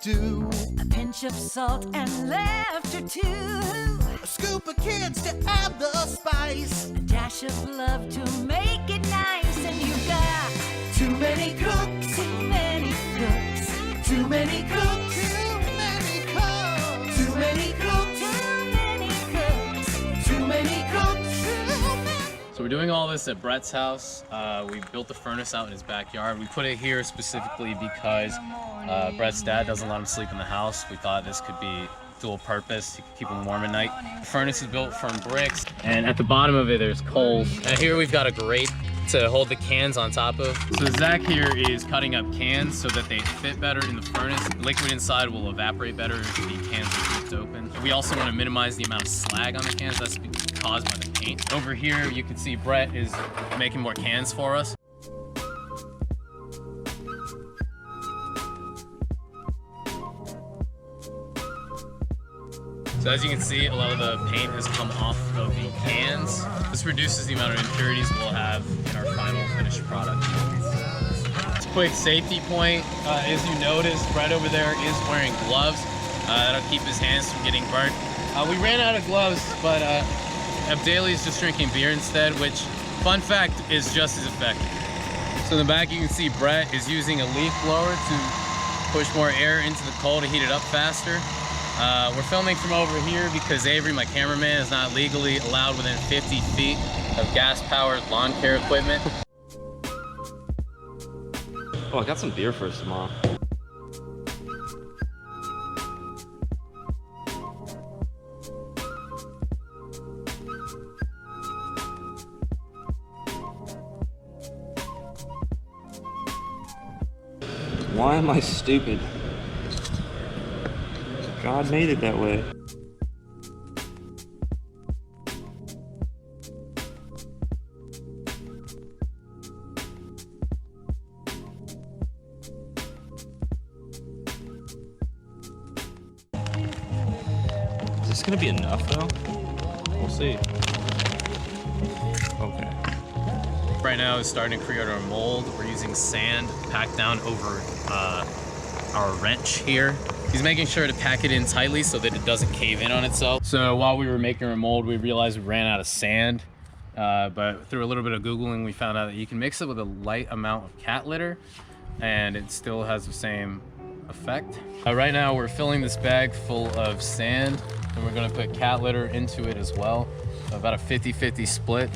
stew. A pinch of salt and laughter too. A scoop of kids to add the spice. A dash of love to make it nice. And you've got Too many cooks. too many cooks. Too many cooks. Too many cooks. Too many cooks. Too many cooks. So we're doing all this at Brett's house. We built the furnace out in his backyard. We put it here specifically because Brett's dad doesn't let him sleep in the house. We thought this could be dual purpose. You could keep him warm at night. The furnace is built from bricks, and at the bottom of it there's coals. And here we've got a grate to hold the cans on top of. So Zach here is cutting up cans so that they fit better in the furnace. The liquid inside will evaporate better if the cans are ripped open. We also want to minimize the amount of slag on the cans that's caused by the paint. Over here you can see Brett is making more cans for us. So as you can see, a lot of the paint has come off of the cans. This reduces the amount of impurities we'll have in our final finished product. Quick safety point, as you notice, Brett over there is wearing gloves. That'll keep his hands from getting burnt. We ran out of gloves, but Abdeali is just drinking beer instead, which, fun fact, is just as effective. So in the back you can see Brett is using a leaf blower to push more air into the coal to heat it up faster. We're filming from over here because Avery, my cameraman, is not legally allowed within 50 feet of gas-powered lawn care equipment. Oh, I got some beer for us tomorrow. Why am I stupid? God made it that way. Is this gonna be enough though? We'll see. Okay. Right now is starting to create our mold. We're using sand packed down over our wrench here. He's making sure to pack it in tightly so that it doesn't cave in on itself. So while we were making our mold, we realized we ran out of sand. But through a little bit of Googling, we found out that you can mix it with a light amount of cat litter and it still has the same effect. Right now we're filling this bag full of sand and we're gonna put cat litter into it as well. About a 50-50 split.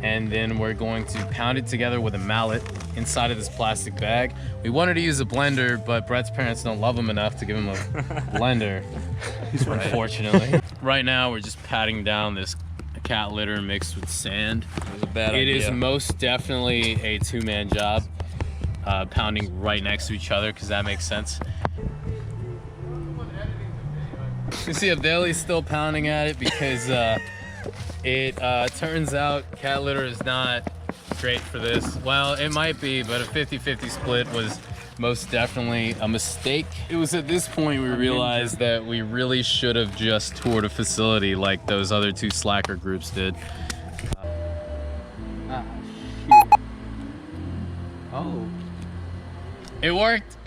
And then we're going to pound it together with a mallet inside of this plastic bag. We wanted to use a blender, but Brett's parents don't love him enough to give him a blender, unfortunately. Right now, we're just patting down this cat litter mixed with sand. It was a bad idea. It is most definitely a two-man job, pounding right next to each other, because that makes sense. You see Abdeali's still pounding at it because it turns out cat litter is not great for this. Well, it might be, but a 50-50 split was most definitely a mistake. It was at this point we realized that we really should have just toured a facility like those other two slacker groups did. Oh. It worked.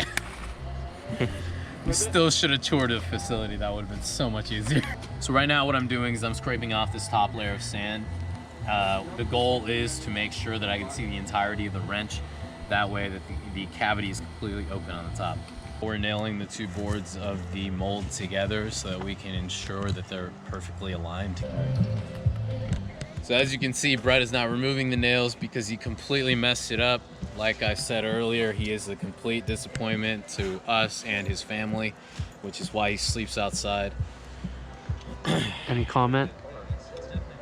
We still should have toured a facility. That would have been so much easier. So right now what I'm doing is I'm scraping off this top layer of sand. The goal is to make sure that I can see the entirety of the wrench. That way that the cavity is completely open on the top. We're nailing the two boards of the mold together so that we can ensure that they're perfectly aligned. So as you can see, Brett is not removing the nails because he completely messed it up. Like I said earlier, he is a complete disappointment to us and his family, which is why he sleeps outside. Any comment?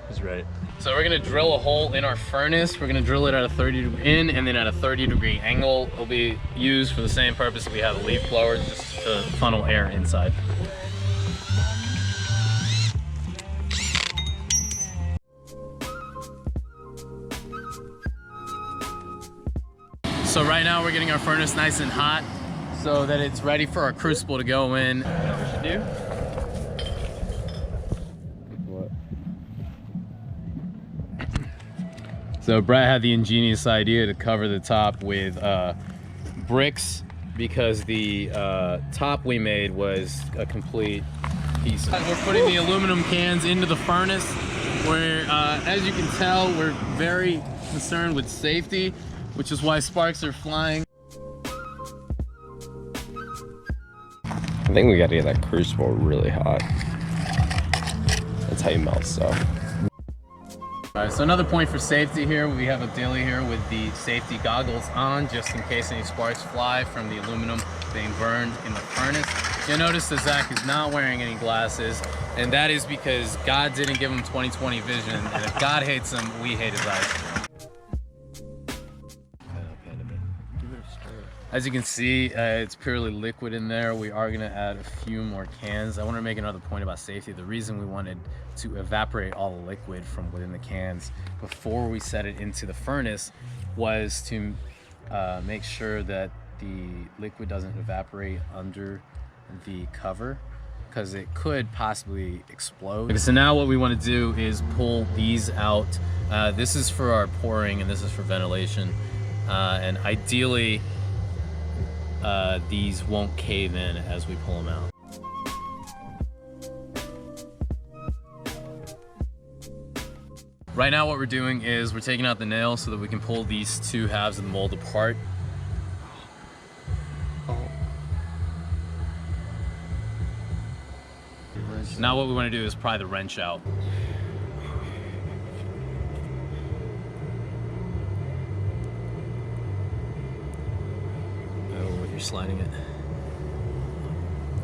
He's right. So we're gonna drill a hole in our furnace. We're gonna drill it at a 30-degree in and then at a 30-degree angle. It'll be used for the same purpose that we have a leaf blower, just to funnel air inside. So right now we're getting our furnace nice and hot so that it's ready for our crucible to go in. What we should do? What? So Brett had the ingenious idea to cover the top with bricks because the top we made was a complete piece. We're putting the aluminum cans into the furnace where, as you can tell, we're very concerned with safety, which is why sparks are flying. I think we gotta get that crucible really hot. That's how you melt stuff. All right, so another point for safety here, we have Abdeali here with the safety goggles on, just in case any sparks fly from the aluminum being burned in the furnace. You'll notice that Zach is not wearing any glasses, and that is because God didn't give him 20/20 vision, and if God hates him, we hate his eyes. As you can see, it's purely liquid in there. We are gonna add a few more cans. I want to make another point about safety. The reason we wanted to evaporate all the liquid from within the cans before we set it into the furnace was to make sure that the liquid doesn't evaporate under the cover, because it could possibly explode. Okay, so now what we want to do is pull these out. This is for our pouring and this is for ventilation. And ideally, these won't cave in as we pull them out. Right now what we're doing is we're taking out the nail so that we can pull these two halves of the mold apart. Now what we want to do is pry the wrench out. Sliding it.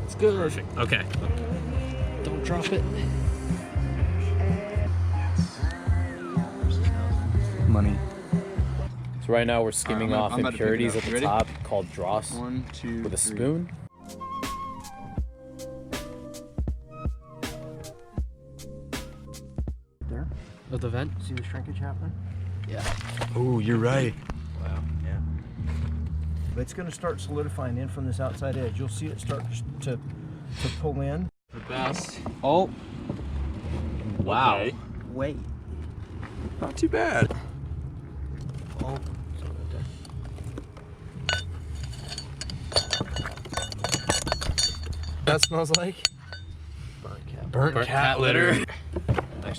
It's good. Perfect. Okay. Don't drop it. Money. So right now we're skimming off impurities at the top called dross with a spoon. There? Of the vent? See the shrinkage happening? Yeah. Oh, you're right. Wow. Yeah. It's going to start solidifying in from this outside edge. You'll see it start to pull in. The best. Oh. Wow. Okay. Wait. Not too bad. Oh. That smells like Burnt cat. Burnt cat litter.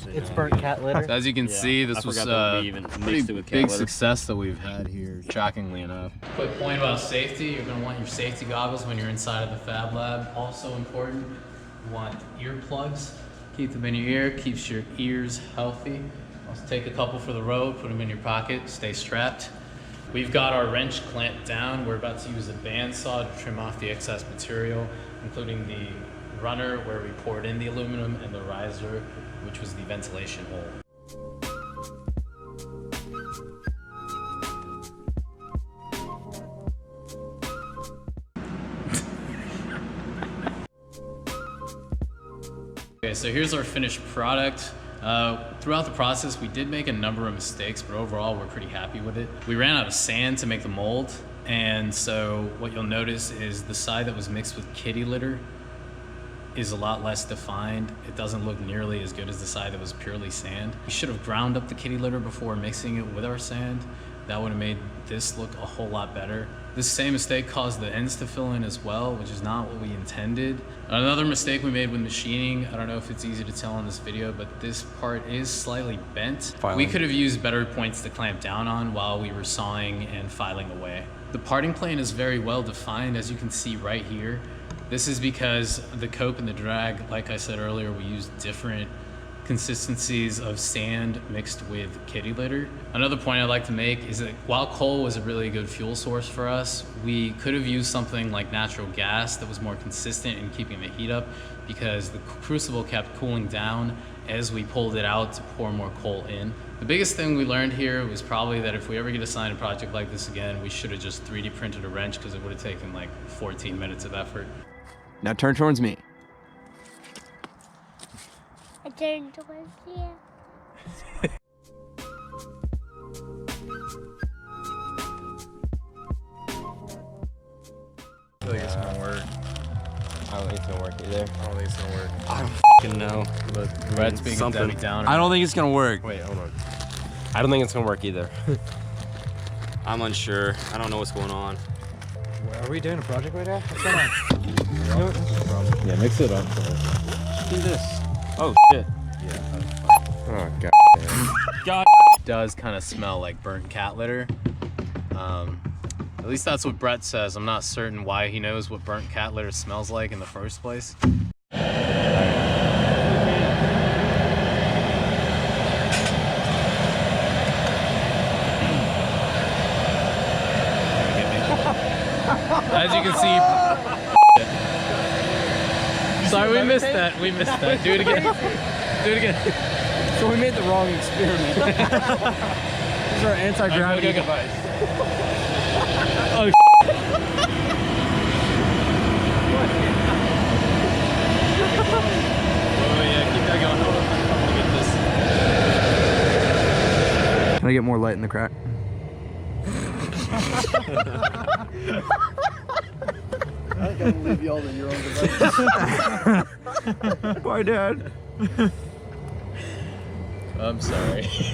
It's burnt cat litter. So as you can see, this was a pretty it with cat big litter. success that we've had here, shockingly enough. Quick point about safety, you're going to want your safety goggles when you're inside of the Fab Lab. Also important, you want earplugs. Keep them in your ear, keeps your ears healthy. Also take a couple for the road, put them in your pocket, stay strapped. We've got our wrench clamped down. We're about to use a bandsaw to trim off the excess material, including the runner where we poured in the aluminum and the riser, which was the ventilation hole. Okay, so here's our finished product. Throughout the process, we did make a number of mistakes, but overall, we're pretty happy with it. We ran out of sand to make the mold, and so what you'll notice is the side that was mixed with kitty litter is a lot less defined. It doesn't look nearly as good as the side that was purely sand. We should have ground up the kitty litter before mixing it with our sand. That would have made this look a whole lot better. This same mistake caused the ends to fill in as well, which is not what we intended. Another mistake we made with machining, I don't know if it's easy to tell in this video, but this part is slightly bent. We could have used better points to clamp down on while we were sawing and filing away. The parting plane is very well defined, as you can see right here. This is because the cope and the drag, like I said earlier, we used different consistencies of sand mixed with kitty litter. Another point I'd like to make is that while coal was a really good fuel source for us, we could have used something like natural gas that was more consistent in keeping the heat up, because the crucible kept cooling down as we pulled it out to pour more coal in. The biggest thing we learned here was probably that if we ever get assigned a project like this again, we should have just 3D printed a wrench, because it would have taken like 14 minutes of effort. Now turn towards me. I turned towards you. I feel like it's gonna work. I don't think it's gonna work either. I don't think it's gonna work. I don't fucking know. But Brad's being a Debbie Downer. I don't think it's gonna work. Wait, hold on. I don't think it's gonna work either. I'm unsure. I don't know what's going on. Are we doing a project right now? What's going on? Yeah, mix it up. Do this. Oh shit. Oh god. God. It does kind of smell like burnt cat litter. At least that's what Brett says. I'm not certain why he knows what burnt cat litter smells like in the first place. As you can see, sorry, we missed that. We missed that. Do it again. Do it again. So we made the wrong experiment. These are anti-gravity device. Oh, oh yeah, keep that going. Hold on. Look at this. Can I get more light in the crack? I gotta leave y'all to your own devices. Bye, Dad. I'm sorry.